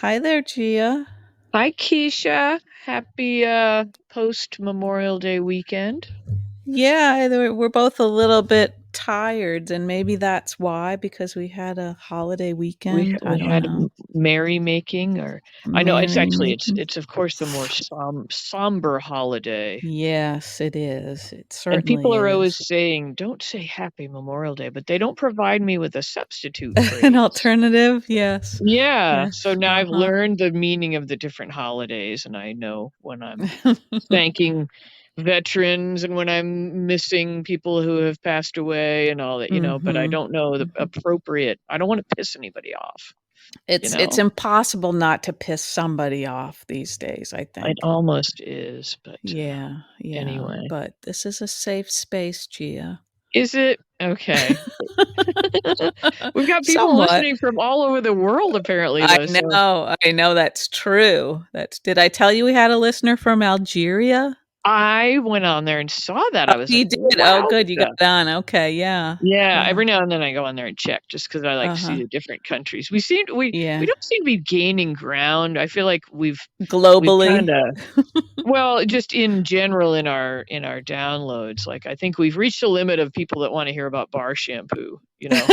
Hi there, Gia. Hi, Keisha. Happy post Memorial Day weekend. Yeah, we're both a little bit tired, and maybe that's why, because we had a holiday We weekend. I we don't had know. merrymaking, or I know it's Merry actually making. it's of course the more somber holiday. Yes, it is. It And people certainly are always is. saying, "Don't say Happy Memorial Day," but they don't provide me with a substitute An phrase. alternative, yes. Yeah, so Yes. now I've Uh-huh. learned the meaning of the different holidays, and I know when I'm thanking veterans and when I'm missing people who have passed away and all that, but I Mhm. don't know the Mhm. appropriate. I don't want to piss anybody off, you It's know? impossible not to piss somebody off these days, I It think. almost is, but Yeah, yeah, anyway. but this is a safe space, Gia. Is it? Okay. We've got people Somewhat. listening from all over the world apparently though, so I know that's true. Did I tell you we had a listener from Algeria? I went on there and saw that. Oh, I was like, you did? Oh, "Wow." good, you got on. Okay, yeah, Yeah, yeah. every now and then I go on there and check just because I like to see Uh-huh. the different countries. We Yeah. don't seem to be gaining ground. I feel like we've Globally. kinda well, just in general in our downloads, like, I think we've reached a limit of people that wanna hear about bar shampoo, you know?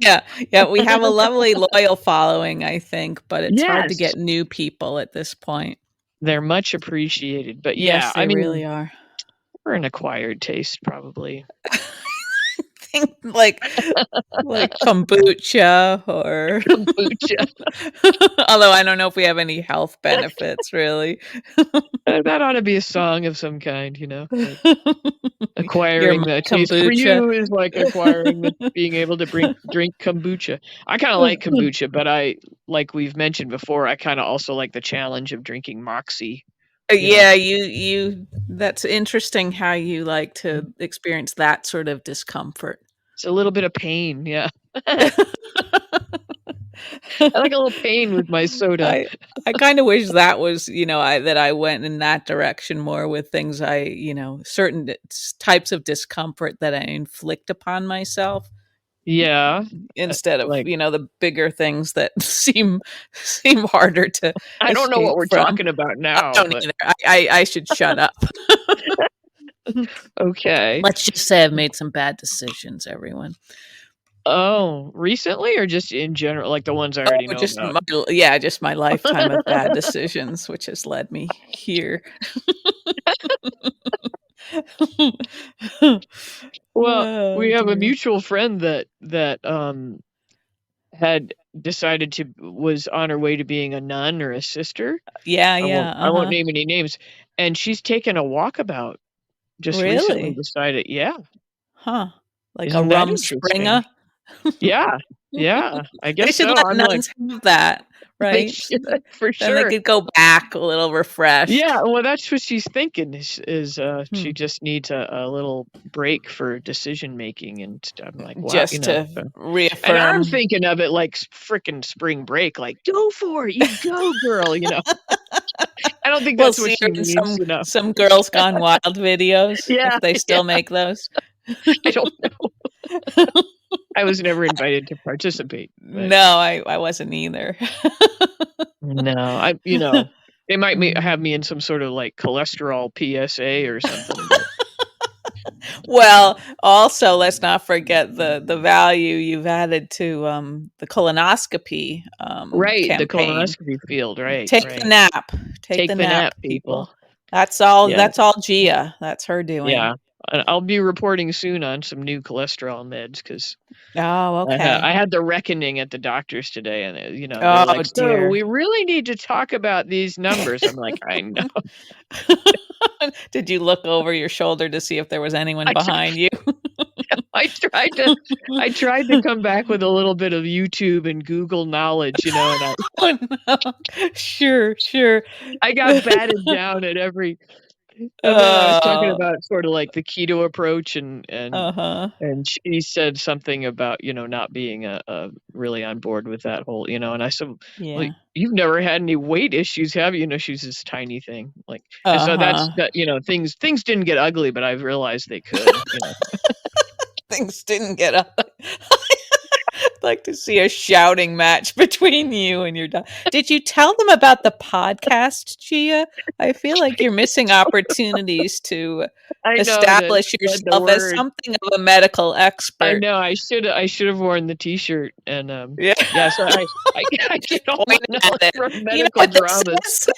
Yeah, yeah, we have a lovely loyal following, I think, but it's hard to Yes, get new people at this point. they're much appreciated, but yeah, Yes, I they really mean, are. we're an acquired taste probably. Think like kombucha or Kombucha. although I don't know if we have any health benefits really. That ought to be a song of some kind, like Your acquiring the taste for kombucha. you is like acquiring the being able to drink kombucha. I kinda like kombucha, but like we've mentioned before, I kinda also like the challenge of drinking Moxie, you know? Yeah, you that's interesting how you like to experience that sort of discomfort. It's a little bit of pain, yeah. I like a little pain with my soda. I I kinda wish that was, that I went in that direction more with things certain types of discomfort that I inflict upon myself Yeah, instead of, like, the bigger things that seem harder to I don't know what escape we're from. talking about I now, don't but either. I should shut up. okay. Let's just say I've made some bad decisions, everyone. Oh, recently or just in general, like the ones I already Oh, know about? just my lifetime of bad decisions, which has led me here. Well, Oh, we have a dear. mutual friend that had decided to was on her way to being a nun or a sister. Yeah, I yeah, won't uh-huh. name any names, and she's taken a walkabout, just recently Really? decided yeah, Huh. Like a isn't that rum interesting? springer? Yeah, yeah, I They guess should so, let I'm like, nuns have that, they right? should, for Then they sure. could go back a little refreshed. Yeah, well, that's what she's thinking is Hmm. she just needs a little break for decision making, and I'm like, "Wow," Just to and I'm reaffirm. thinking of it like frickin' spring break, like, "Go for it, you go, girl." I don't think We'll that's what see she her in means. some Girls Gone Wild videos, if Yeah, they yeah, still make those. I don't know. I was never invited to participate, but No, I wasn't either. no, they might have Mhm. me in some sort of, like, cholesterol PSA or something, but Well, also, let's not forget the value you've added to, the colonoscopy, right, the campaign. colonoscopy field, right, Take the right. nap. Take Take the the nap, nap, people. people. Yeah, That's all Gia. That's her doing. yeah, and I'll be reporting soon on some new cholesterol meds because Oh, I okay. had the reckoning at the doctor's today, and, they're Oh, like, "So, dear. we really need to talk about these numbers." I'm like, "I know." Did you look over your shoulder to see if there was anyone I tr behind you? I tried to I tried to come back with a little bit of YouTube and Google knowledge, and Oh, no. Sure, sure. I got batted down at every and then I was talking Oh, about sorta like the keto approach and uh-huh. and she said something about, not being, really on board with that whole, and I said, "Well, Yeah. you've never had any weight issues, have you?" She's this tiny thing, like and so Uh-huh. things didn't get ugly, but I've realized they could. Things didn't get up. like to see a shouting match between you and your dog. Did you tell them about the podcast, Gia? I feel like you're missing opportunities to I know to establish spread the yourself as word. something of a medical I expert. know I should have worn the T-shirt and Yeah, yeah. So I get all my point knowledge at it. from You know medical what this dramas,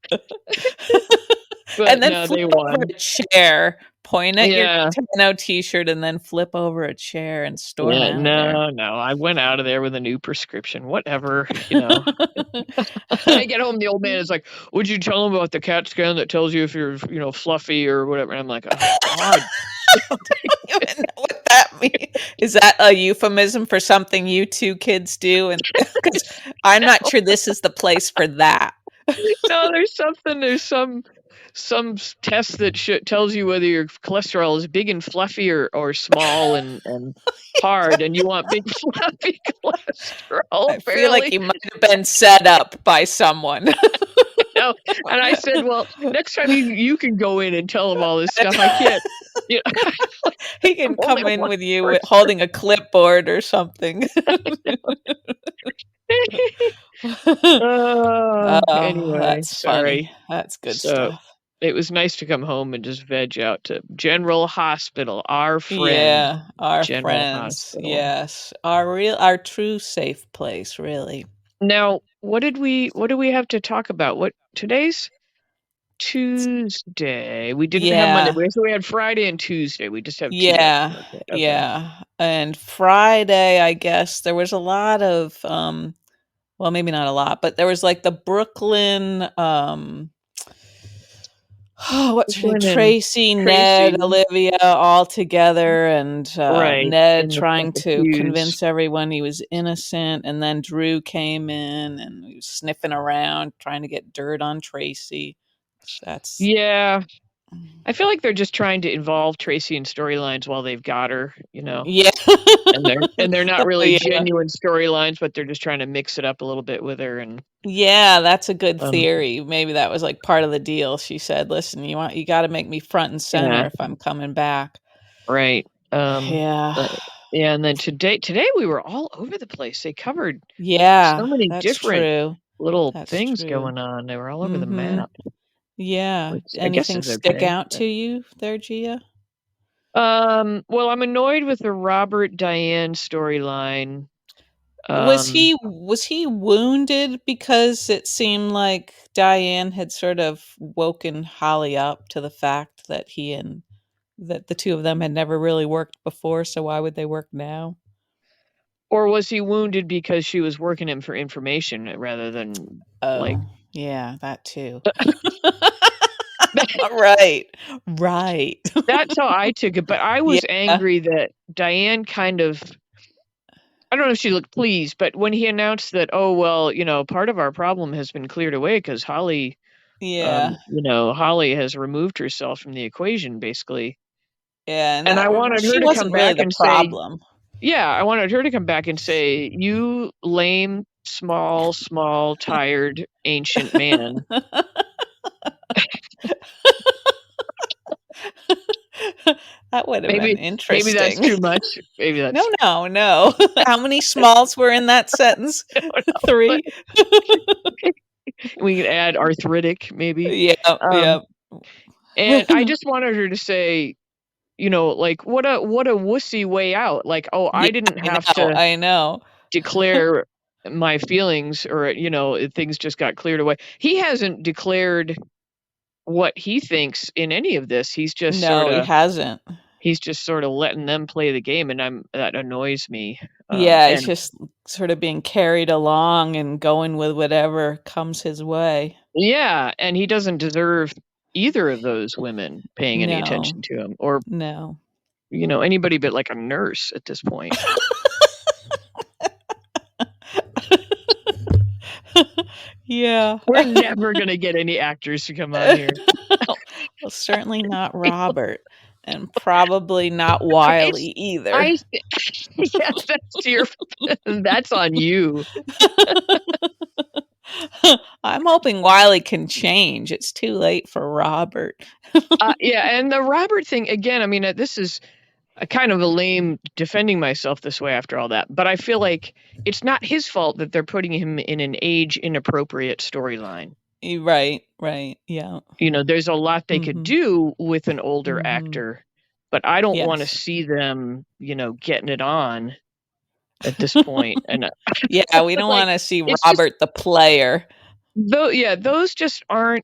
is? but And then no, flip they over won. a chair, point at your Yeah. Tano t-shirt, and then flip over a chair and storm Yeah, out of there. no. I went out of there with a new prescription. Whatever, you know. I get home, the old man is like, "Would you tell him about the CAT scan that tells you if you're, fluffy or whatever?" And I'm like, "Oh God." Even know what that means. Is that a euphemism for something you two kids do? And because I'm not sure this is the place for that. No, there's some test that tells you whether your cholesterol is big and fluffy or small and hard, and you want big fluffy cholesterol I feel like apparently. you might have been set up by someone. No, and I said, "Well, next time you can go in and tell him all this stuff. I can't. You know, He I'm can only come in one with you person." holding a clipboard or something. Oh, Anyway, that's funny. sorry. That's good So stuff. it was nice to come home and just veg out to General Hospital, our friend, Yeah, our General friends. Hospital. Yes, our true safe place, really. Now, what do we have to talk about? What today's Tuesday. We didn't have Monday. Yeah, So we had Friday and Tuesday. We just have 2 days. yeah, Okay. yeah. And Friday, I guess there was a lot of well, maybe not a lot, but there was like the Brooklyn what's her name? Brooklyn and Tracy, Ned, Tracy. Olivia all together, and Right. Ned In the trying front to pews. convince everyone he was innocent, and then Drew came in and he was sniffing around trying to get dirt on Tracy. That's Yeah. I feel like they're just trying to involve Tracy in storylines while they've got her, yeah. and they're not Oh, really yeah. genuine storylines, but they're just trying to mix it up a little bit with her and Yeah, that's a good um theory. Maybe that was like part of the deal. She said, "Listen, you got to make me front and center yeah, if I'm coming back." right. Yeah. But yeah, and then today we were all over the place. They covered so Yeah, many that's different true. little That's things true. going on. They were all over the Mhm. map, Yeah. which I guess Anything is stick okay. out to you there, Gia? Well, I'm annoyed with the Robert Diane storyline. Um, Was he wounded because it seemed like Diane had sort of woken Holly up to the fact that that the two of them had never really worked before, so why would they work now? or was he wounded because she was working him for information rather than like Oh, yeah, that too. Right. Right. that's how I took it, but I Yeah. was angry that Diane kind of I don't know if she looked pleased, but when he announced that, "Oh, well, part of our problem has been cleared away because Holly, Yeah. Holly has removed herself from the equation, basically." Yeah, and And I that wanted her she to come wasn't really back the and say, problem. yeah, I wanted her to come back and say, "You lame, small, tired, ancient man." That would have been Maybe that's interesting. too much. Maybe No, that's no, no. How many smalls were in that sentence? I don't know, but 3? we could add arthritic maybe. Yep, Um, yep. and I just wanted her to say, like, what a wussy way out. Like, "Oh, Yeah, I didn't I have know, to I know. declare my feelings or, things just got cleared away." He hasn't declared what he thinks in any of this. No, he hasn't. He's just sorta letting them play the game, and that annoys me. Yeah, he's And just sort of being carried along and going with whatever comes his way. yeah, and he doesn't deserve either of those women paying any No, attention to him or, no. anybody but, like, a nurse at this point. Yeah. We're never gonna get any actors to come on here. Well, certainly not Robert, and probably not It's Wiley either. I yes, that's on you. I'm hoping Wiley can change. It's too late for Robert. Yeah, and the Robert thing again, I mean, this is kind of a lame defending myself this way after all that, but I feel like it's not his fault that they're putting him in an age inappropriate storyline. Right, right, yeah. You know, there's a lot they could Mhm, do with an older mhm. actor, but I don't wanna Yes. see them, you know, getting it on at this point, and, Yeah, we don't like, wanna see it's just Robert the player. yeah, those just aren't.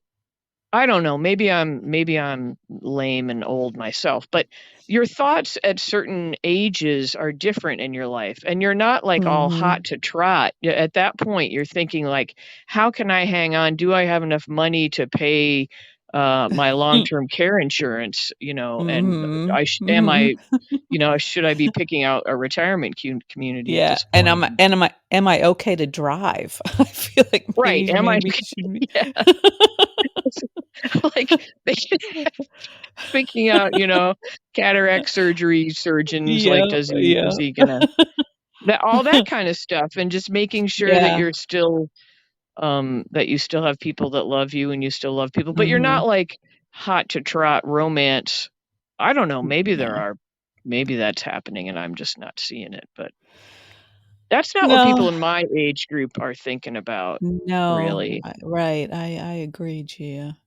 I don't know, maybe I'm lame and old myself, but your thoughts at certain ages are different in your life, and you're not, like, all hot Mhm. to trot. At that point, you're thinking, like, "How can I hang on? Do I have enough money to pay, my long-term care insurance?" You know, and Mhm, I sh am mhm. I you know, should I be picking out a retirement community at Yeah, this and point? am I okay to drive? I feel like Right, maybe am I maybe should be yeah, like, they picking out, you know, cataract surgery surgeons, like, Yeah, does he is yeah. he gonna that all that kinda stuff, and just making sure that Yeah, you're still, that you still have people that love you and you still love people, but you're mhm. not, like, hot to trot romance. I don't know, Yeah. maybe that's happening and I'm just not seeing it, but that's not what No, people in my age group are thinking about, no, really, right, I agree, Gia.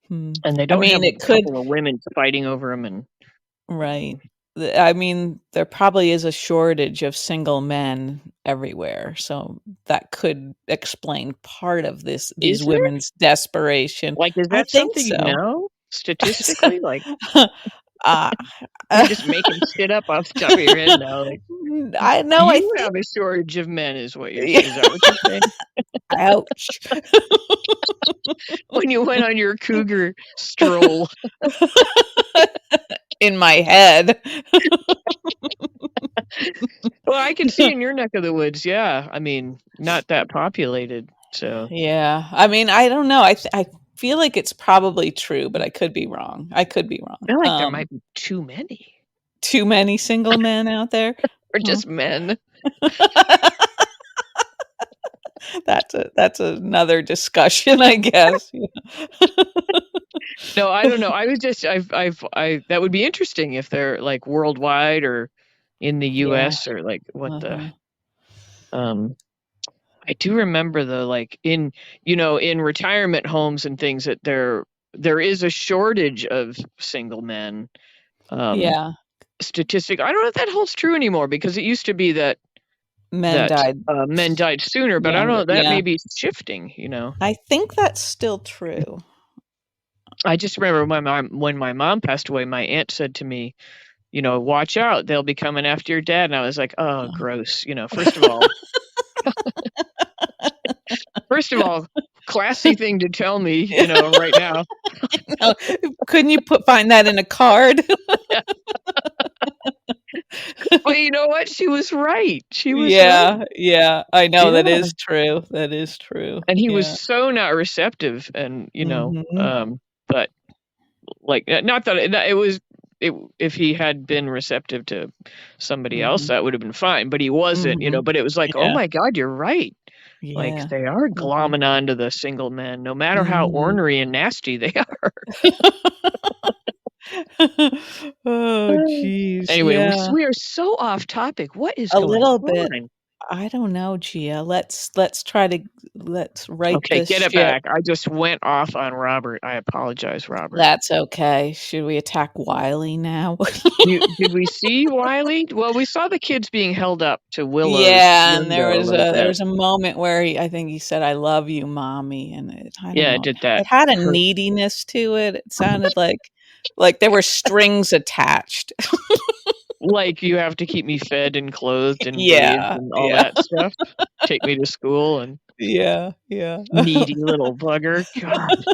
Hmm. and they I don't mean, have a it could couple of women fighting over him and right. I mean, there probably is a shortage of single men everywhere, so that could explain part of these is there? women's desperation. Like, is I that think something you so. know statistically? Like, Ah, you're just making shit up off the top of your head now, like, I know, I you think have a shortage of men is what you're yeah, is that what you're saying? ouch. When you went on your cougar stroll. In my head. Well, I can see in your neck of the woods, yeah, I mean, not that populated, so Yeah, I mean, I don't know, I feel like it's probably true, but I could be wrong. I could be I wrong. feel like there might be too many, Too many single men out there? or Huh. just men. That's another discussion, I guess, yeah. No, I don't know, I was just I that would be interesting if they're, like, worldwide or in the Yeah, US or, like, what the, uh-huh. um I do remember though, like in you know, in retirement homes and things that there is a shortage of single men. Um, Yeah, I don't know if that holds true anymore because it used to be that men died men died sooner, but I don't younger, know, that yeah. may be shifting, you know? I think that's still true. I just remember when my mom passed away, my aunt said to me, you know, "Watch out, they'll be coming after your dad," and I was like, "Oh, Uh. gross," you know, first of all, classy thing to tell me, you know, right now. No, couldn't you find that in a card? Well, you know what? She was right. She was right. Yeah, yeah, I know, that Yeah, is true, that is true, and he was yeah. so not receptive and, you know, Mhm, but, like, not that it was it if he had been receptive to somebody else, mhm, that would've been fine, but he wasn't, you know, mhm. but it was like, "Oh Yeah, my god, you're right." Like, yeah, they are uh-huh, glomming onto the single men, no matter how mhm. ornery and nasty they are. Oh, jeez, Anyway, yeah, we are so off topic. What is a going little bit. on? I don't know, Gia, let's try to let's right Okay, this get it ship. back. I just went off on Robert. I apologize, Robert. That's okay. Should we attack Wiley now? You did we see Wiley? Well, we saw the kids being held up to Willow's Yeah, and window a little there bit. was a moment where I think he said, "I love you, mommy," and I don't Yeah, it know, did that it had a hurt. neediness to it. It sounded like there were strings attached. Like, "You have to keep me fed and clothed and bathed Yeah, and all yeah, that stuff. Take me to school and yeah, yeah. needy little bugger." God,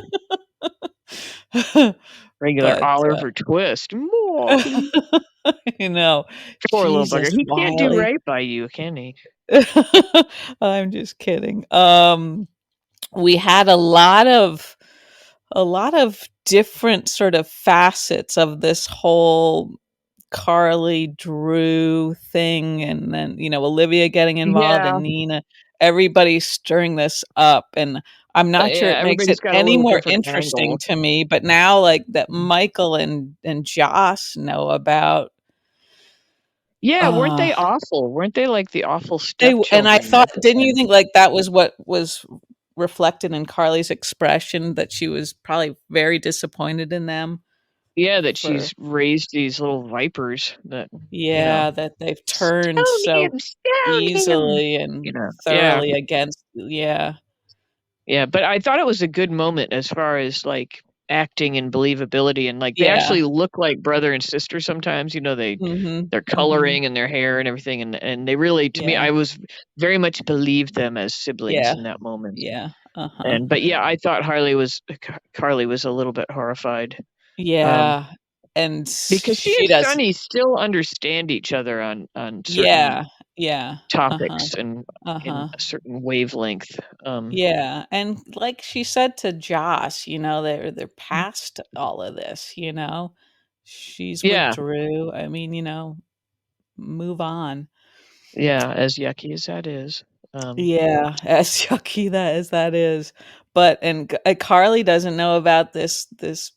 regular But, Oliver Twist. Mommy. you know, Poor little bugger. Jesus, He can't do Wiley. right by you, can he? I'm just kidding. We had a lot of different sort of facets of this whole Carly, Drew thing, and then, Olivia getting involved Yeah. and Nina. Everybody's stirring this up, and I'm not sure Yeah, it makes it everybody's got a any little more different interesting angle. to me, but now, like, that Michael and Joss know about Yeah, weren't Uh, they awful? Weren't they like the awful and I stepchildren thought, at the didn't you end? think like that was what was reflected in Carly's expression, that she was probably very disappointed in them Yeah, that for, she's raised these little vipers that, you know, yeah, that they've turned stone so him, stone him. easily and Yeah, thoroughly against, yeah. yeah. But I thought it was a good moment as far as like acting and believability, and like they Yeah. actually look like brother and sister sometimes. Mhm. Their Mhm. coloring and their hair and everything, and they really, to me, Yeah. I was very much believed them as siblings Yeah. in that moment. Yeah. Uh-huh. And but yeah, I thought Carly was a little bit horrified. Um, Yeah. And because she she and does. Sonny still understand each other on certain Yeah. Yeah. Uh-huh. topics and in Uh-huh. a certain wavelength. Yeah, and like she said to Joss, they're past all of this, you know? She's Yeah, withdrew. I mean, move on. yeah, as yucky as that is. Um, Yeah, as yucky that is. But Carly doesn't know about this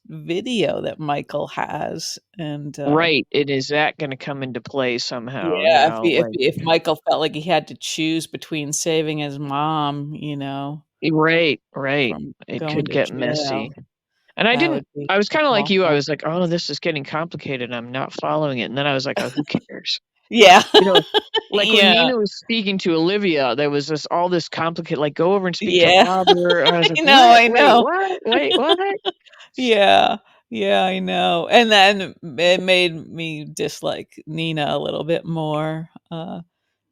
video that Michael has, and right, and is that gonna come into play somehow, yeah, like if Michael felt like he had to choose between saving his mom, right, right. from It going could to get messy. jail, And that would be I was kinda like you, I awful. was like, "Oh, this is getting complicated, I'm not following it," and then I was like, "Oh, who cares?" Yeah. You know, like when Yeah. Nina was speaking to Olivia, there was all this complicated, like, "Go over and speak to Yeah. Robert," and I was like, I know, "What? I Wait, know. what? Wait, what?" Yeah. Yeah, I know. And then it made me dislike Nina a little bit more, I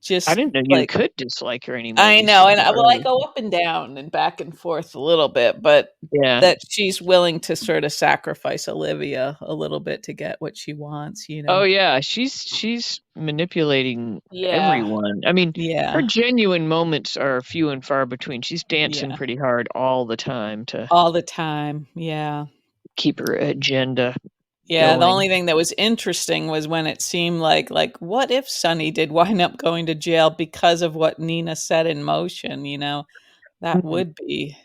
just didn't know you like, could dislike her anymore, I you know, seem and to I already. go up and down and back and forth a little bit, but Yeah. that she's willing to sorta sacrifice Olivia a little bit to get what she wants, you Oh, know? yeah, she's manipulating Yeah. everyone. I mean, her Yeah. genuine moments are few and far between. She's dancing Yeah. pretty hard all the time to All the time. Yeah. keep her agenda Yeah, the going. only thing that was interesting was when it seemed like, what if Sonny did wind up going to jail because of what Nina set in motion, you know? That Mhm. would be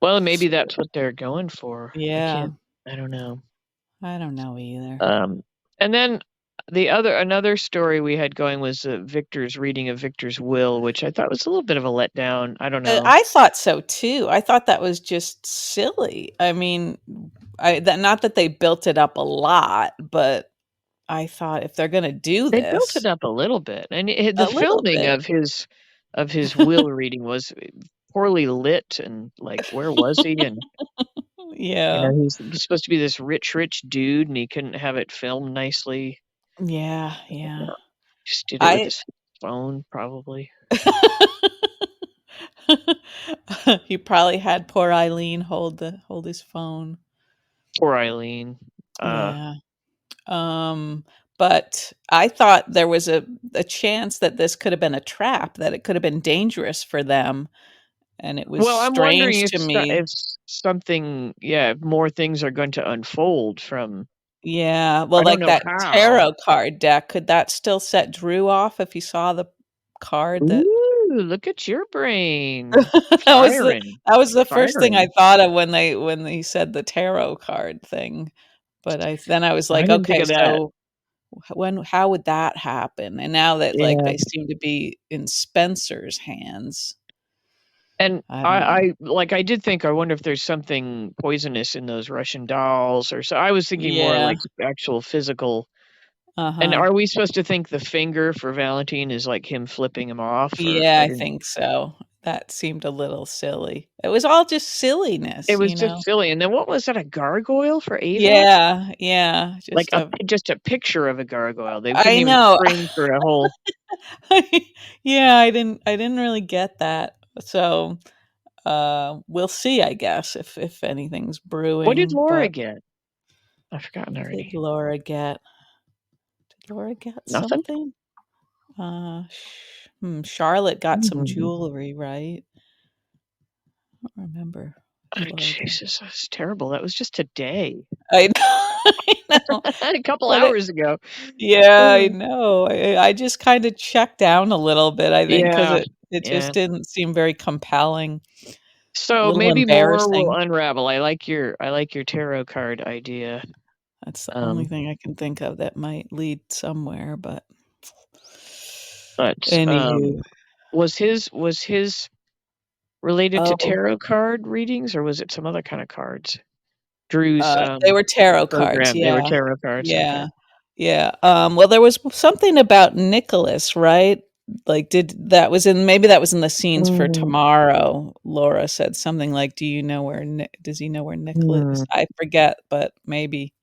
Well, maybe sort that's of, what they're going for. yeah, I don't know. I don't know either. Um, and then another story we had going was, Victor's reading of Victor's will, which I thought was a little bit of a letdown. I don't know. I thought so too. I thought that was just silly. I mean, not that they built it up a lot, but I thought if they're gonna do They built it this up a little bit, and the a little filming bit. of his will reading was poorly lit, and like, where was he? And Yeah. he's supposed to be this rich dude, and he couldn't have it filmed nicely. Yeah, Uh, yeah. Just did it with I his phone, probably. He probably had poor Eileen hold his phone. Poor Eileen. Uh, Yeah. Um, but I thought there was a chance that this could have been a trap, that it could have been dangerous for them, and it was well, I'm wondering strange to if me. something, yeah, if more things are going to unfold from. Yeah, well, I don't like know that how. tarot card deck, could that still set Drew off if he saw the card that Ooh, look at your brain. that was the Firing. that was the first thing I Firing. thought of when they said the tarot card thing. But I was I like, didn't think "Okay, of that. so how would that happen?" And now that, like, Yeah. they seem to be in Spencer's hands, And I don't know. I did think, I wonder if there's something poisonous in those Russian dolls, or so I was thinking more Yeah, like actual physical. And uh-huh. are we supposed to think the finger for Valentine is like him flipping him off, or Yeah, I I didn't. think so. That seemed a little silly. It was all just It silliness, was you just know? silly. And then what was that, a gargoyle for Ava? Yeah, yeah, Like just a just a picture of a gargoyle. They couldn't I even know. frame for a whole. Yeah, I didn't really get that. So, we'll see, I guess, if anything's What did brewing, Laura but get? I've forgotten what did already. Laura get? Did Laura get Nothing? something? Charlotte got some Mhm. jewelry, right? I don't remember Oh, what Laura got. Jesus, that's terrible. That was just today. I know, I know, A couple but hours ago. yeah, I Ugh. know. I just kinda checked down a little bit, I think, because Yeah, it yeah. just didn't seem very compelling, a So little maybe more will embarrassing. unravel. I like your tarot card idea. That's the only Um, thing I can think of that might lead somewhere, but but anywho. was his related to Oh, tarot card readings, or was it some other kind of cards? Drew's they were tarot cards, program. They were yeah. tarot cards. Okay. Yeah. Yeah, well, there was something about Nicholas, right? Like, did that was in maybe that was in the scenes for Mm, tomorrow. Laura said something like, "Do you know where Ni does he know where Nicholas?" mm. I forget, but maybe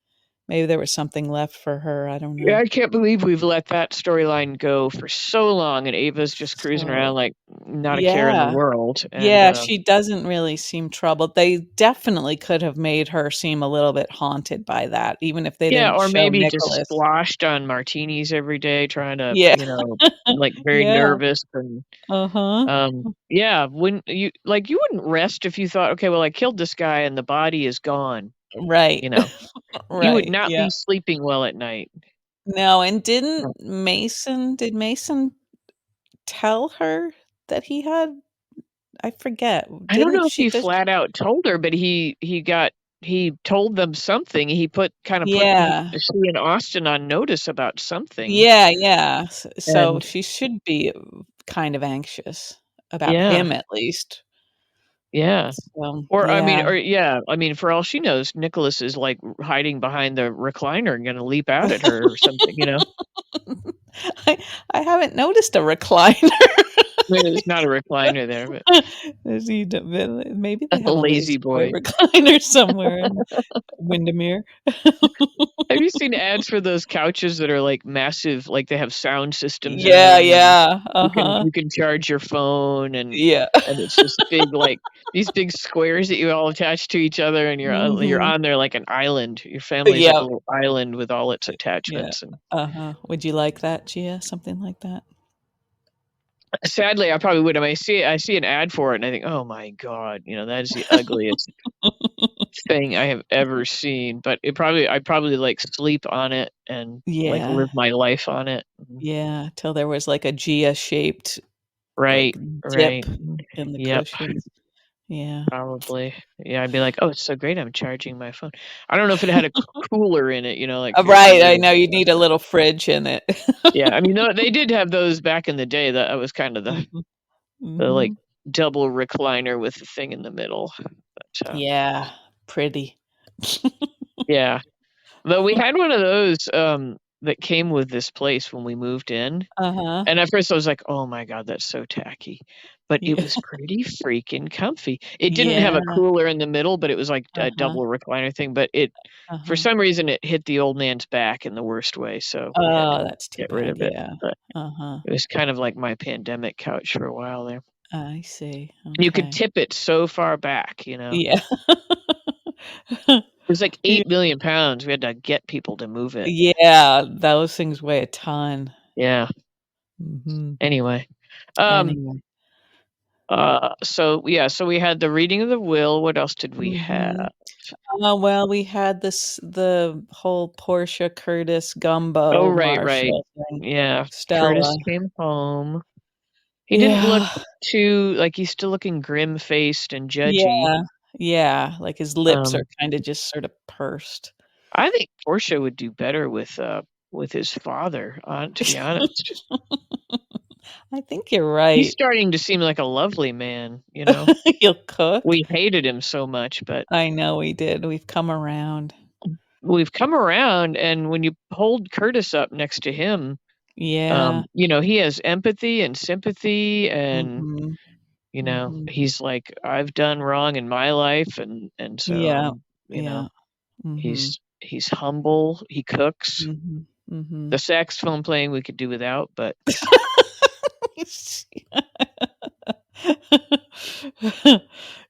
there was something left for her, I don't Yeah, know. I can't believe we've let that storyline go for so long, and Ava's just cruising So around like not a care in the yeah. world. And Yeah, she doesn't really seem troubled. They definitely could have made her seem a little bit haunted by that, even if they yeah, didn't or show maybe just Nicholas. splashed on martinis every day, trying to, Yeah. like very Yeah. nervous and Uh-huh. yeah, wouldn't you like you wouldn't rest if you thought, okay, well, I killed this guy and the body is gone, Right. you know. You would Right, not yeah. be sleeping well at night. No, and No. did Mason tell her that he had I forget. I don't Didn't know if she he does flat out told her, but he told them something. He kinda put Yeah. she and Austin on notice about something, Yeah, yeah. So and she should be kind of anxious about yeah, him at least. yeah. So, Or I mean yeah. or yeah, I mean, for all she knows, Nicholas is, like, hiding behind the recliner and gonna leap out at her or something, you know? I I haven't noticed a recliner. I mean, there's not a recliner there, but Is he d maybe they a have a lazy lazy boy boy. recliner somewhere in Windermere. Have you seen ads for those couches that are, like, massive, like, they have sound systems in Yeah, them, and yeah, you can uh-huh. you can charge your phone, Yeah. and it's this big, like these big squares that you all attach to each other, and you're Mhm. on there like an island. Your family's like a Yep. little island with all its Yeah. attachments, and Uh-huh. Would you like that, Gia? Something like that? sadly, I probably would. I see an ad for it, and I think, "Oh my god," that is the ugliest thing I have ever seen, but I'd probably, like, sleep on it and, like, Yeah. live my life on it. Mhm. Yeah, till there was like a Gia-shaped, like, Right, dip right. in the Yep, cushions. Yeah. probably. Yeah, I'd be like, "Oh, it's so great, I'm charging my phone." I don't know if it had a cooler in it, like for your Right, I know computer. you need a little fridge in it. Yeah, I mean, they did have those back in the day. That was kind of Mhm. like, Mhm. double recliner with the thing in the middle, but, Yeah, pretty. yeah. Though we had one of those, that came with this place when we moved in, Uh-huh. and at first I was like, "Oh my god, that's so tacky," but it Yeah. was pretty freaking comfy. It didn't have a Yeah. cooler in the middle, but it was like a Uh-huh. double recliner thing, but for Uh-huh. some reason, it hit the old man's back in the worst way, so we had to Oh, that's too get rid bad, of it, yeah. but Uh-huh. it was kind of like my pandemic couch for a while there. I see, You could okay. tip it so far back. Yeah. It was like Yeah. 8,000,000 pounds, we had to get people to move it. Yeah, those things weigh a ton. Yeah, Mhm. anyway. Um, Anyway. so we had the reading of the will, what else did we Mhm. have? Well, we had the whole Portia Curtis Oh, gumbo right, right. Marshall thing. Yeah, Stella. Curtis came home. He didn't look Yeah. too like, he's still looking grim-faced and judgy. Yeah. Yeah, like his lips are Um, kinda just sort of pursed. I think Portia would do better with his father, to be honest. I think you're He's right. starting to seem like a lovely man. He'll cook. We hated him so much, but I know we did. We've come around. we've come around, and when you hold Curtis up next to him, Yeah. he has empathy and sympathy, and, Mhm. Mhm. he's like, "I've done wrong in my life, and so Yeah. I'm" Yeah. Mhm. he's humble, he cooks. Mhm. The Mhm. saxophone playing we could do without, but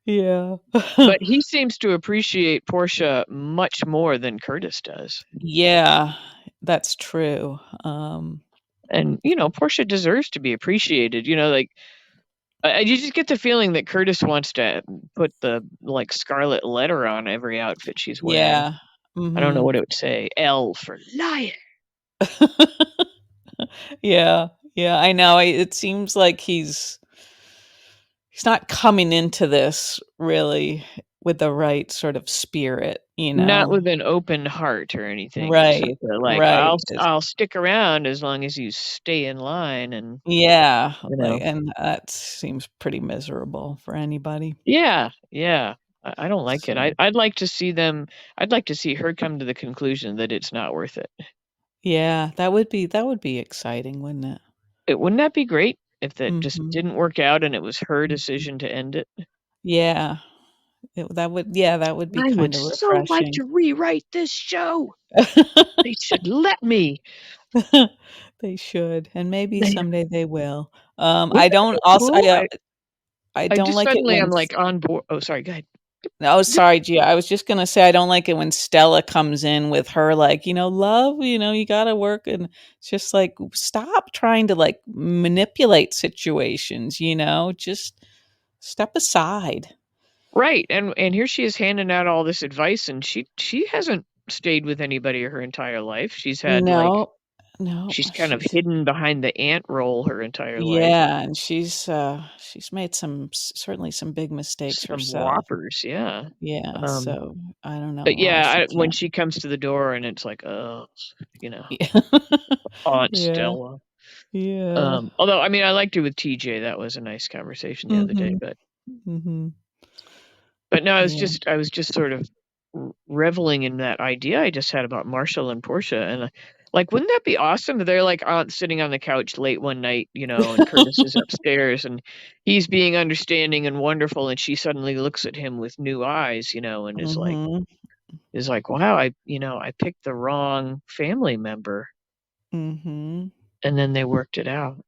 Yeah. he seems to appreciate Portia much more than Curtis does. Yeah, that's true. And, Portia deserves to be appreciated, like, you just get the feeling that Curtis wants to put the, like, scarlet letter on every outfit she's wearing. Yeah. I don't know Mhm. what it would say. L for lion. Yeah. Yeah, I know. It seems like he's not coming into this really with the right sort of spirit, you Not know? with an open heart or anything, just sort Right, of like, right. I'll stick around as long as you stay in line and, Yeah, you like, know. and that seems pretty miserable for anybody. Yeah, yeah. I don't like it. So, I'd like to see her come to the conclusion that it's not worth it. yeah, that would be exciting, wouldn't it? Wouldn't that be great if that just Mhm, didn't work out and it was her mhm. decision to end it? Yeah, that would be I would kinda so like refreshing. to rewrite this show. They should let me. They should, and maybe They someday they will. Wouldn't that be cool? I I don't just like it suddenly when I'm, like, on board. Oh, sorry, go ahead. oh, sorry, Gia. I was just gonna say I don't like it when Stella comes in with her like, love, you gotta work, and it's just like, stop trying to like manipulate situations, just step aside. Right, and here she is handing out all this advice, and she hasn't stayed with anybody her entire life. No, no, She's kind of hidden behind the aunt role her entire life. yeah, and she's made certainly some big mistakes Some herself. whoppers, yeah. Yeah, Um, so I don't know but why yeah, she when can't. she comes to the door and it's like, oh, you know, Yeah. Aunt Yeah, Stella. yeah. Although, I mean, I liked it with TJ. That was a nice conversation the other day, Mhm, but mhm. no, Yeah. I was just sort of reveling in that idea I just had about Marshall and Portia, and like, wouldn't that be awesome if they're like sitting on the couch late one night, and Curtis is upstairs and he's being understanding and wonderful, and she suddenly looks at him with new eyes, and Mhm, is like, wow, I picked the wrong family member, mhm. and then they worked it out.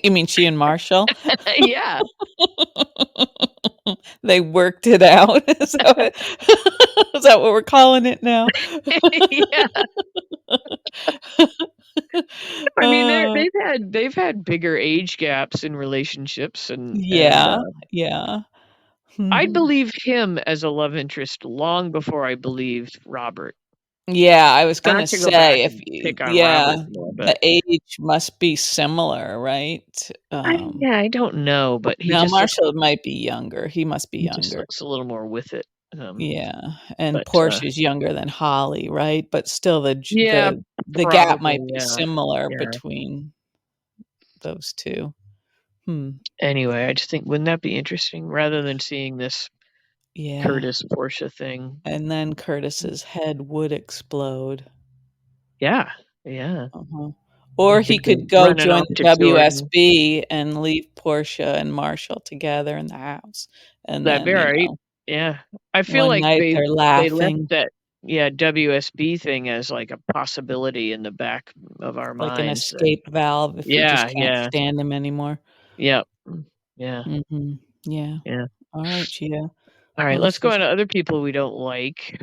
You mean she and Marshall? Yeah, They worked it out? Is that is that what we're calling it now? yeah. I mean, Uh, they've had bigger age gaps in relationships, yeah, yeah. I'd Mhm. believe him as a love interest long before I believed Robert. Yeah, I was gonna Not to go back say if and y pick on Robert yeah, more, the but age must be similar, right? I don't know, but Now Marshall might be younger, he must be he just younger. looks a little more with it. Yeah, and But Portia's younger than Holly, right? But still yeah, the gap probably, might be yeah, similar yeah. between those 2. Hmm, Anyway, I just think wouldn't that be interesting rather than seeing this yeah, Curtis Portia thing? and then Curtis's head would explode. Yeah, yeah. Uh-huh. Or he He'd go could go running join off the to Jordan. WSB and leave Portia and Marshall together in the house, and That'd be then, right. Yeah. I feel one like night they're they left laughing that, yeah, WSB thing as, like, a possibility in the back of our like an minds that escape valve if we just yeah, can't yeah. stand him anymore. Yep. Yeah, Mhm. Yeah. yeah. Alright, Gia. Alright, Well, let's this go was on to other people we don't like.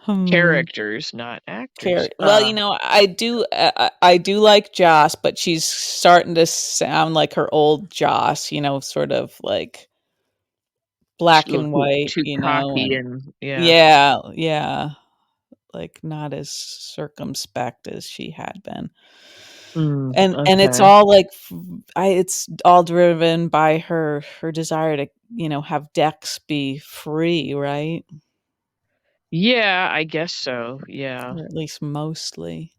Hmm. Characters, not actors. Carrie. Well, I do like Joss, but she's starting to sound like her old Joss, sort of like She's a black little and white, too cocky and and yeah. yeah, yeah, like not as circumspect as she had been. And it's Okay. all like it's all driven by her desire to, have Dex be free, right? Yeah, I guess so, yeah. Or at least mostly.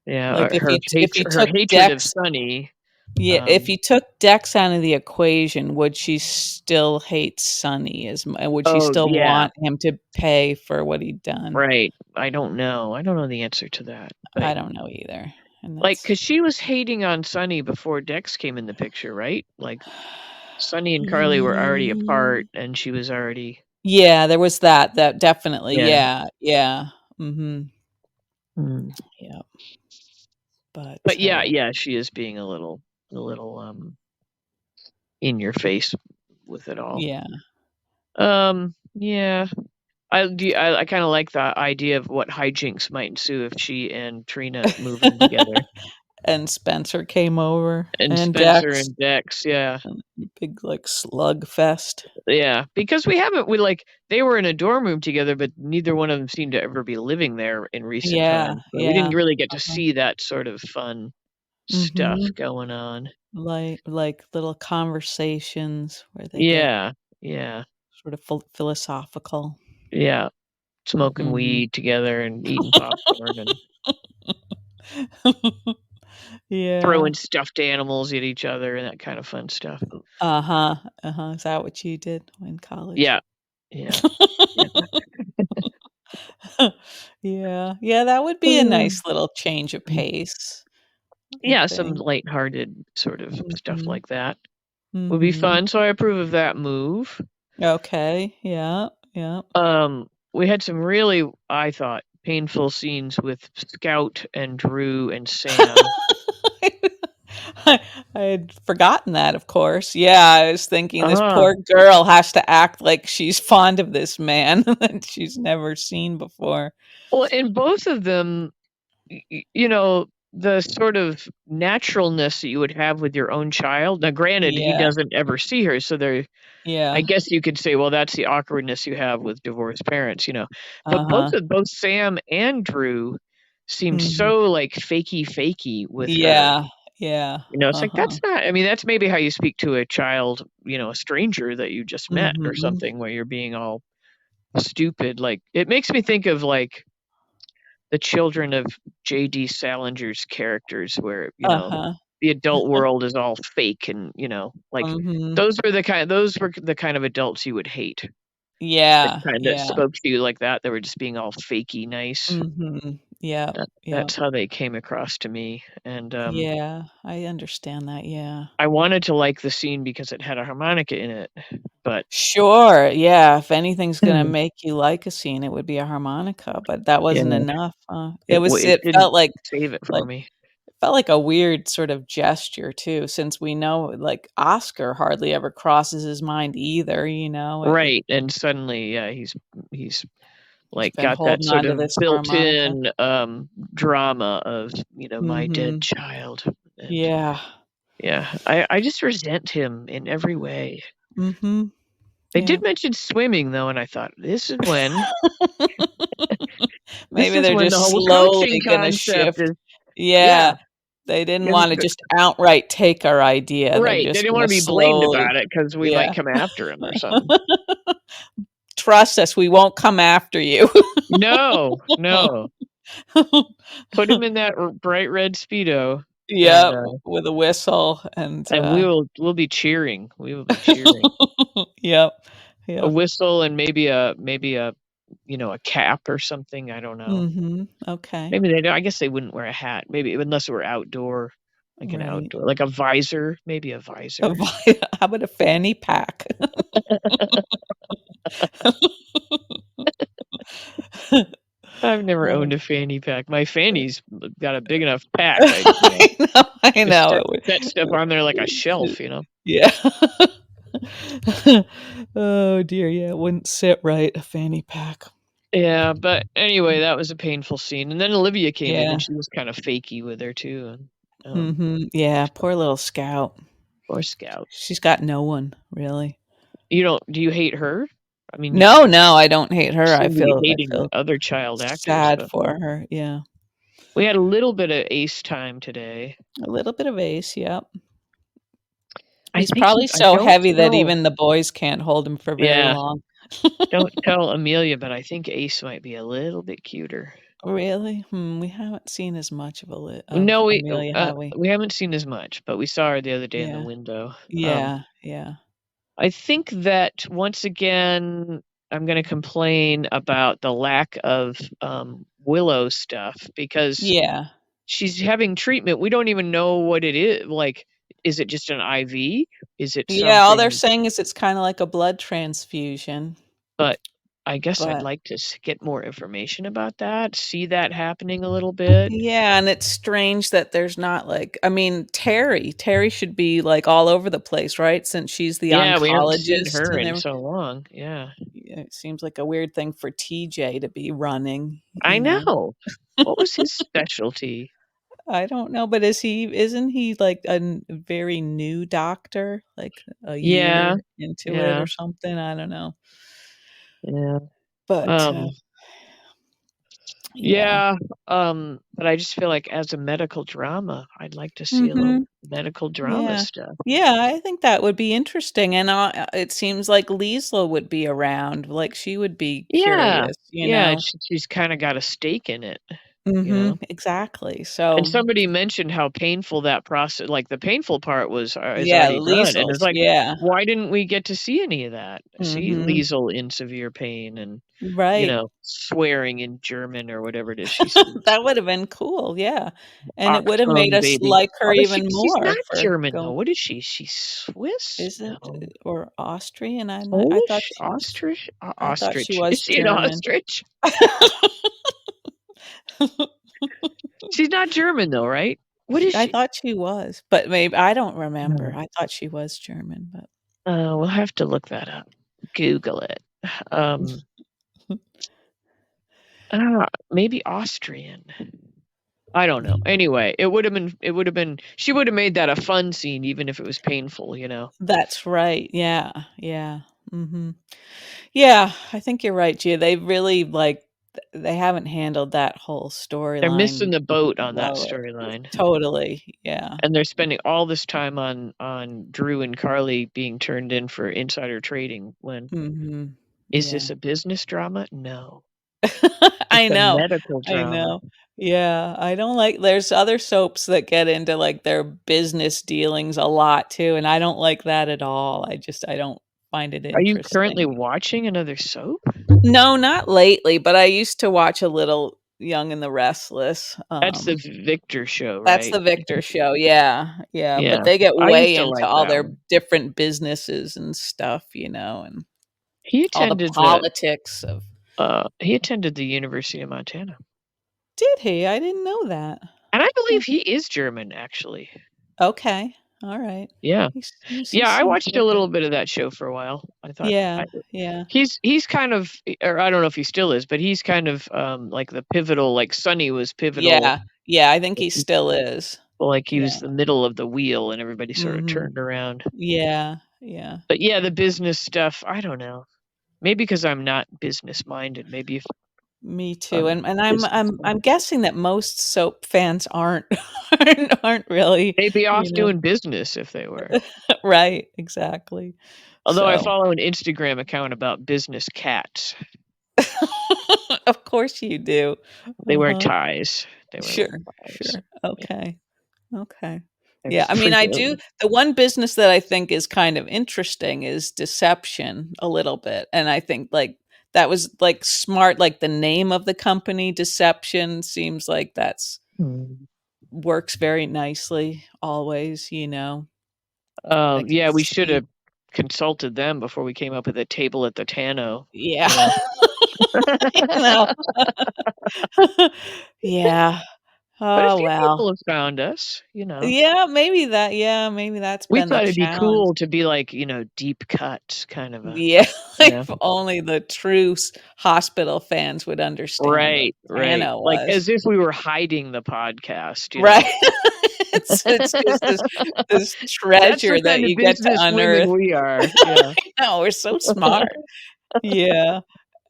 Yeah, Like if you her took hatred of Dex Sonny, Yeah, if um you took Dex out of the equation, would she still hate Sonny would she oh, still yeah. want him to pay for what he'd done? Right. I don't know. I don't know the answer to that, but I don't know either, and like, that's cause she was hating on Sonny before Dex came in the picture, right? Like, Sonny and Carly were already apart, Ye and she was already Yeah, there was that definitely, yeah. yeah, yeah, mhm, Mm. yeah, but, But yeah, yeah, she is being a little, in your face with it all. yeah. Yeah. I kinda like the idea of what hijinks might ensue if she and Trina move in together. And Spencer came over, And and Spencer Dex, and Dex, yeah. and big, like, slug fest. Yeah, because they were in a dorm room together, but neither one of them seemed to ever be living there in recent Yeah, times, so we didn't yeah, really get to uh-huh. see that sort of fun. stuff Mhm. going on. Like little conversations where they get Yeah, yeah, sort of philosophical. yeah. Smoking Mhm. weed together and eating popcorn and Yeah. throwing stuffed animals at each other and that kind of fun stuff. Uh-huh, uh-huh. Is that what you did in college? Yeah, yeah, yeah. Yeah. Yeah, that would be a Mm. nice little change of pace, I Yeah, some think. lighthearted sort of stuff Mhm. like that would be Mhm. fun, so I approve of that move. Okay. Yeah, yeah. We had some really, I thought, painful scenes with Scout and Drew and Sam. I I had forgotten that, of course. Yeah, I was thinking this Uh-huh. poor girl has to act like she's fond of this man that she's never seen before. Well, in both of them, you know, the sort of naturalness that you would have with your own child. Now, granted, he Yeah. doesn't ever see her, so there, I Yeah. guess you could say, well, that's the awkwardness you have with divorced parents, you know. But Uh-huh. both Sam and Drew seemed Mhm. so like fakey with her. Yeah. Yeah. You know, it's like Uh-huh. that's not. I mean, that's maybe how you speak to a child, you know, a stranger that you just met or Mhm. something, where you're being all stupid. Like it makes me think of like the children of J.D. Salinger's characters where, you know, Uh-huh. the adult world is all fake and, you know, like Mhm. those were the kind of adults you would hate that Yeah. kinda Yeah. spoke to you like that. They were just being all fakey nice. Mhm. Yep. Yep. That's how they came across to me, and, Yeah. I understand that, yeah. I wanted to like the scene because it had a harmonica in it, but Sure, yeah, if anything's gonna make you like a scene, it would be a harmonica, but that wasn't yeah, enough, It was it it didn't felt like save it for like me. felt like a weird sort of gesture too, since we know, like, Oscar hardly ever crosses his mind either, Right, and suddenly, yeah, he's, he's like, been got that holding sort on to of this harmonica. built-in, drama of, you know, my dead Mhm. child, and Yeah. yeah, I just resent him in every way. Mhm. They did Yeah. mention swimming, though, and I thought, this Maybe is they're when the just whole coaching slowly gonna concept shift. is Yeah, yeah, they didn't and wanna just outright take our idea, they're right, they just didn't gonna wanna be blamed slowly. about it because we might Yeah. come after him or something. Trust us, we won't come after you. No, no. Put him in that r bright red Speedo, and, Yep, with a whistle and, we'll be cheering. We will be cheering. yep, A yep. whistle and maybe a, you know, a cap or something, I don't know. Mhm, okay, Maybe they do I guess they wouldn't wear a hat, maybe unless it were outdoor, like an right. outdoor like a visor, maybe a A visor. vi How about a fanny pack? I've never Oh. owned a fanny pack. My fanny's got a big enough pack, I just know, it set stuff on there like a would shelf, you know? yeah. Oh, dear, yeah, it wouldn't sit right, a fanny pack. Yeah, but anyway, that was a painful scene, and then Olivia came in, Yeah, and she was kinda fakey with her too, and, mhm, yeah, poor little Scout. poor Scout. She's got no one, really. You don't do you hate her? I mean, you No, no, I don't hate her, seem to be I hating feel other child actors, sad but for her, yeah. we had a little bit of Ace time today. A little bit of Ace, yep. I He's think probably I so don't heavy that know. even the boys can't hold him for very Yeah, long. don't tell Amelia, but I think Ace might be a little bit cuter. Really? We haven't seen as much of of No, Amelia, have we? we haven't seen as much, but we saw her the other day in the Yeah. window. Yeah, yeah. I think that once again, I'm gonna complain about the lack of, Willow stuff because Yeah. she's having treatment. We don't even know what it is. Like, is it just an IV? Is it Yeah, all they're something saying is it's kinda like a blood transfusion, but I guess I'd but like to get more information about that, see that happening a little bit. yeah, and it's strange that there's not, like I mean, Terry should be, like, all over the place, right? Since she's the Yeah, we haven't seen oncologist her and in everything. so long. Yeah. Yeah, it seems like a weird thing for TJ to be running, I know. What was his specialty? I don't know, but isn't he like a very new doctor, like a Yeah, year into it yeah, or something? I don't know. yeah. But Um, Yeah. Yeah, but I just feel like as a medical drama, I'd like to see a little Mhm. medical drama Yeah. stuff. Yeah, I think that would be interesting, and, it seems like Liesl would be around, like, she would be Yeah, curious, you yeah, know? she's kinda got a stake in it, you know? Mhm, exactly, And so somebody mentioned how painful that process like, the painful part is yeah, already done, and it's Liesl's, like, yeah. why didn't we get to see any of that? See Mhm. Liesel in severe pain and, Right. swearing in German or whatever it is she speaks. That would have been cool, yeah, and it would have made Achtung, us baby. like her Although even she's more not for German, though. go What is she? She's Swiss? isn't No. or Austrian, I thought Polish? she was Ostrich? I thought she Ostrich. Is was she an German. ostrich? She's not German, though, right? What is I she? thought she was, but maybe I don't remember. No. I thought she was German, but We'll have to look that up. Google it. Um, maybe Austrian. I don't know. Anyway, it would have been she would have made that a fun scene even if it was painful, you know? that's right, yeah, yeah, mhm. Yeah, I think you're right, Gia, they really, like, they haven't handled that whole They're missing storyline the boat on that well, storyline. totally, yeah, And they're spending all this time on Drew and Carly being turned in for insider trading when mhm, is this yeah. a business drama? No. It's I a know, medical I drama. know. Yeah, I don't like there's other soaps that get into, like, their business dealings a lot too, and I don't like that at all. I don't find it Are you currently interesting. watching another soap? No, not lately, but I used to watch a little Young and the Restless, That's the Victor show, that's right? the Victor show, yeah, yeah, but Yeah. they get I used way to into like all that their one. different businesses and stuff, and He all the attended the politics of he attended the University of Montana. Did he? I didn't know that. And I Huh, believe he is German, actually. okay, alright. Yeah. He Yeah, I seems watched a like a little bit of that show for a while. I thought yeah, I yeah. he's kind of or I don't know if he still is, but he's kind of, like the pivotal like Sonny was pivotal, Yeah, yeah, I think he still is. like he was Yeah. the middle of the wheel and everybody sort of Mhm. turned around. Yeah, yeah. But yeah, the business stuff, I don't know. Maybe because 'cause I'm not business minded, maybe if, Me too, and business I'm guessing that most soap fans aren't aren't really, they'd be you off know doing business if they were. right, exactly. Although I So follow an Instagram account about business cats. of course you do. They wear Uh-huh. ties. They wear Sure, little ties. sure. Yeah, Okay, okay. they're Yeah, I mean, I do freaking the one business that I think is kind of interesting is deception a little bit, and I think, like, that was, like, smart, like, the name of the company, Deception, seems like that's mm. works very nicely always. I could Yeah, we should see have consulted them before we came up with a table at the Tano, yeah, you know? you know? Yeah. But a Oh, few well. people have found us, you know? Yeah, maybe that's We been the thought it'd be challenge. cool to be like, deep cut kind of a Yeah, you know? if only the true hospital fans would understand what Right, right. Tana Like, was. as if we were hiding the podcast, you Right. know? It's just this That's the treasure that kind of you get to business women unearth. we are, yeah. No, we're so smart. Yeah.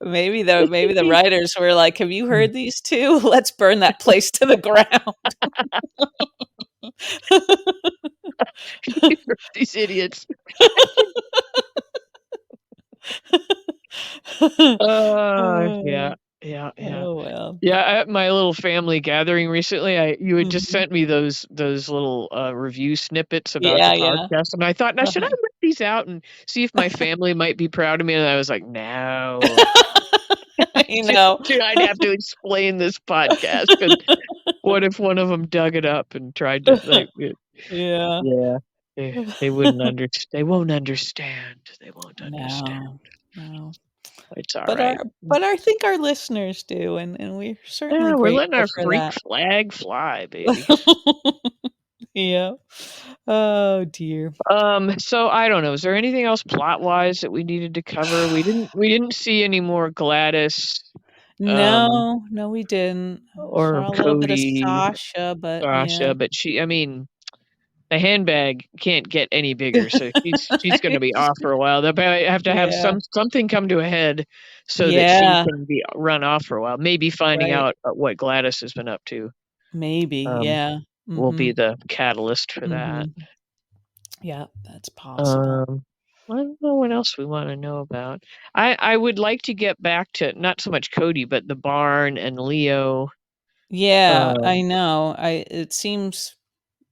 Maybe the writers were like, "Have you heard these 2? Let's burn that place to the ground." These idiots. Yeah, Oh, yeah, yeah. oh, well. Yeah, at my little family gathering recently, I you had just Mhm. sent me those little, review snippets about the Yeah, yeah. podcast, and I thought, "Now should I Uh-huh. rip these out and see if my family might be proud of me?" And I was like, "No." I know. Dude, I'd have to explain this podcast because what if one of them dug it up and tried to like, Yeah. yeah, they wouldn't they won't understand. They won't understand. No, no. It's But our alright. but I think our listeners do, and we're certainly Yeah, we're letting grateful our for freak that. flag fly, baby. Yeah. Oh, dear. So I don't know, is there anything else plot-wise that we needed to cover? We didn't see any more Gladys, um, No, no, we didn't. or Saw a little bit of Cody, Sasha, but yeah. Sasha, but she I mean, the handbag can't get any bigger, so she's gonna be off for a while. They'll probably have to have Yeah. something come to a head so that she Yeah, can be run off for a while. Maybe finding right. out what Gladys has been up to, Maybe, um, yeah. will be Mhm, the catalyst for that. mhm. Yeah, that's possible. Um, I don't know what else we wanna know about. I would like to get back to not so much Cody, but the barn and Leo. Yeah, I Um, know. I It seems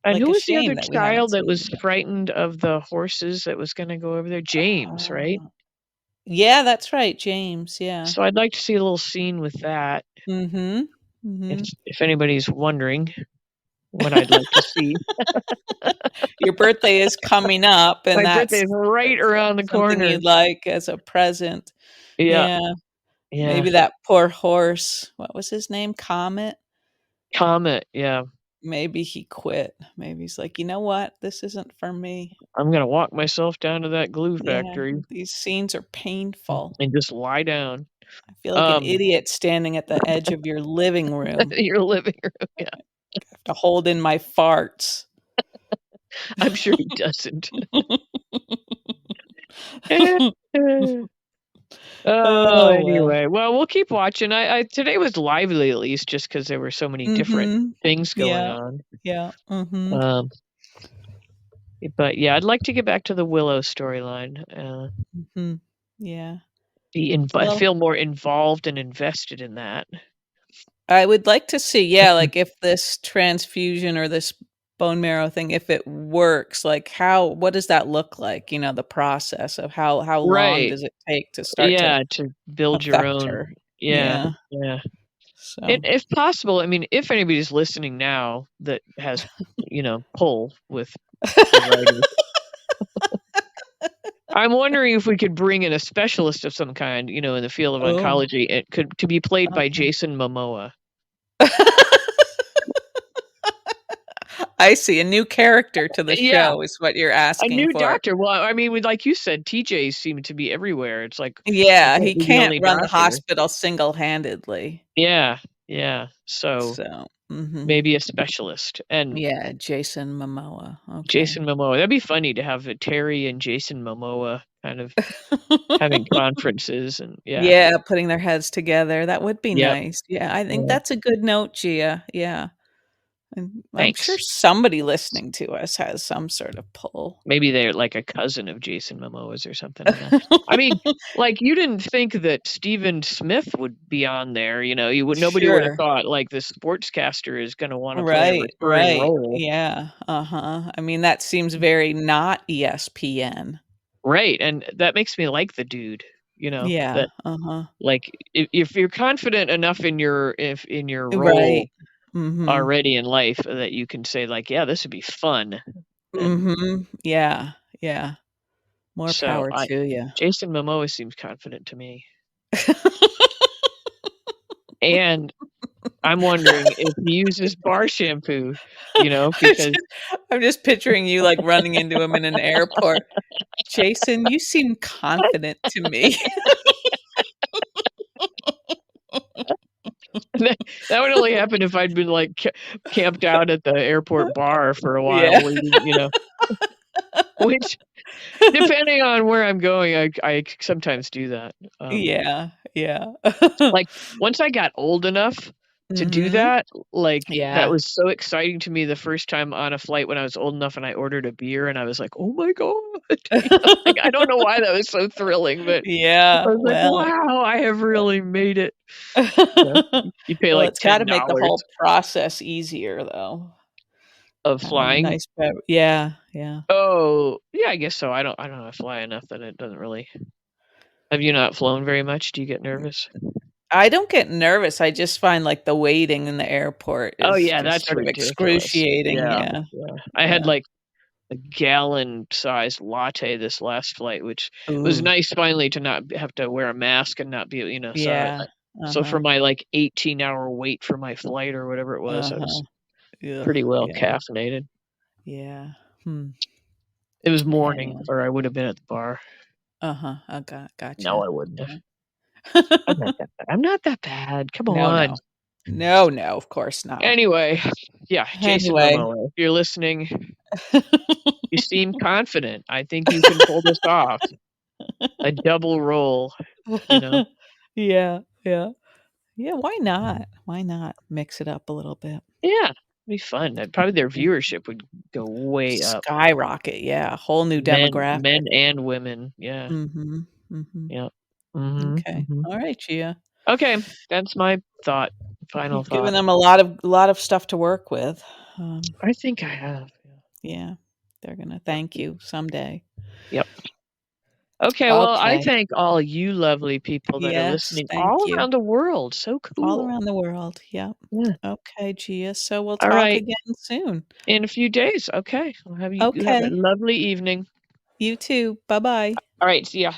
and like who a was the other shame that we haven't child that seen was them yet. frightened of the horses that was gonna go over there? James, right? Uh, yeah, that's right, James, yeah. So I'd like to see a little scene with that, Mhm, if mhm. if anybody's wondering what I'd like to see. Your birthday is coming up, and My birthday is right that's around the something corner. you'd like as a present. Yeah, Yeah, yeah. maybe that poor horse, what was his name? Comet? Comet, yeah. Maybe he quit. Maybe he's like, "You know what? This isn't for me." I'm gonna walk myself down to that glue Yeah, factory these scenes are painful. and just lie down. I feel like an Um, idiot standing at the edge of your living room. your living room, yeah. I have to hold in my farts. I'm sure he doesn't. Oh, Oh, well. anyway, well, we'll keep watching. I today was lively at least just because there were so many different Mhm. things going Yeah, on. yeah, mhm, Um, but yeah, I'd like to get back to the Willow storyline, mhm. Yeah. Well, feel more involved and invested in that. I would like to see, yeah, like, if this transfusion or this bone marrow thing, if it works, like, what does that look like? You know, the process of how long Right. does it take to start to Yeah, to build your affect own. her? Yeah, Yeah, yeah. And so if possible, I mean, if anybody's listening now that has, pull with the writers, I'm wondering if we could bring in a specialist of some kind, in the field of Oh, oncology, it could to be played by uh-huh. Jason Momoa. I see, a new character to the Yeah, show is what you're a asking new for. doctor. Well, I mean, like you said, TJs seem to be everywhere. It's like, I Yeah, can't he be the can't only run the doctor. hospital single-handedly, Yeah, yeah. So, so mhm. maybe a specialist. And Yeah, Jason Momoa, Jason okay. Momoa. That'd be funny to have, Terry and Jason Momoa kind of having conferences and yeah. Yeah, putting their heads together, that would be Yep. nice. Yeah, I think Yeah. that's a good note, Gia, yeah, and I'm sure Thanks. somebody listening to us has some sort of pull. Maybe they're like a cousin of Jason Momoa's or something, I mean, like, you didn't think that Steven Smith would be on there, nobody would have Sure. thought, like, the sportscaster is gonna wanna play a Right, recurring right, role. yeah, uh-huh. I mean, that seems very not ESPN. Right, and that makes me like the dude, Yeah, that, uh-huh. like, if you're confident enough in your role Right. Mhm. already in life that you can say, like, "Yeah, this would be fun," and Mhm. Yeah, yeah. More so power I to you. Jason Momoa seems confident to me. And I'm wondering if he uses bar shampoo, I'm just because I'm just picturing you, like, running into him in an airport. "Jason, you seem confident to me." that would only happen if I'd been, like, camped out at the airport bar for a while Yeah. waiting, which depending on where I'm going, I sometimes do that. Yeah, yeah. Like, once I got old enough to do Mhm. that, like, that Yeah. was so exciting to me the first time on a flight when I was old enough and I ordered a beer and I was like, "Oh my god." Like, I don't know why that was so thrilling, but I Yeah, was like, well "Wow, I have really made it." You pay, well, like, it's gotta make the $10 whole process easier, though. of Having a flying. nice yeah, yeah. Oh, yeah, I guess so. I don't know, I fly enough that it doesn't really. Have you not flown very much? Do you get nervous? I don't get nervous, I just find, like, the waiting in the airport Oh, is yeah, just that's sort of ridiculous. excruciating, Yeah, yeah, yeah. I had, yeah. like, a gallon-sized latte this last flight, which was Ooh, nice finally to not have to wear a mask and not be, yeah, so for uh-huh, my, like, 18-hour wait for my flight or whatever it was, I uh-huh, was ugh, pretty well yeah, caffeinated. yeah, hmm, It was morning, anyway, or I would have been at the bar. uh-huh, I No, gotcha, I wouldn't have. yeah. I'm not that bad. Come No, on. no. No, no, of course not. Anyway, yeah, Jason Anyway. Momoa, if you're listening, you seem confident. I think you can pull this off. A double role, you know? Yeah, yeah. Yeah, why not? Why not mix it up a little bit? Yeah, it'd be fun. Probably their Yeah. viewership would go way up. Skyrocket, yeah, whole new Men demographic. and women, yeah, Mhm, mhm. yeah. Mhm, Okay. mhm. Alright, Gia. Okay, that's my thought, final You've given thought. them a lot of stuff to work with. I think I have, yeah. Yeah, they're gonna thank you someday. Yep. Okay, well, I Okay. thank all you lovely people that are Yes, listening thank all you. around the world, so All cool. around the world, yep. Yeah. Okay, Gia, so we'll talk Alright, again soon. in a few days, okay. Well, have you have a Okay. lovely evening. You too. Bye-bye. Alright, see ya.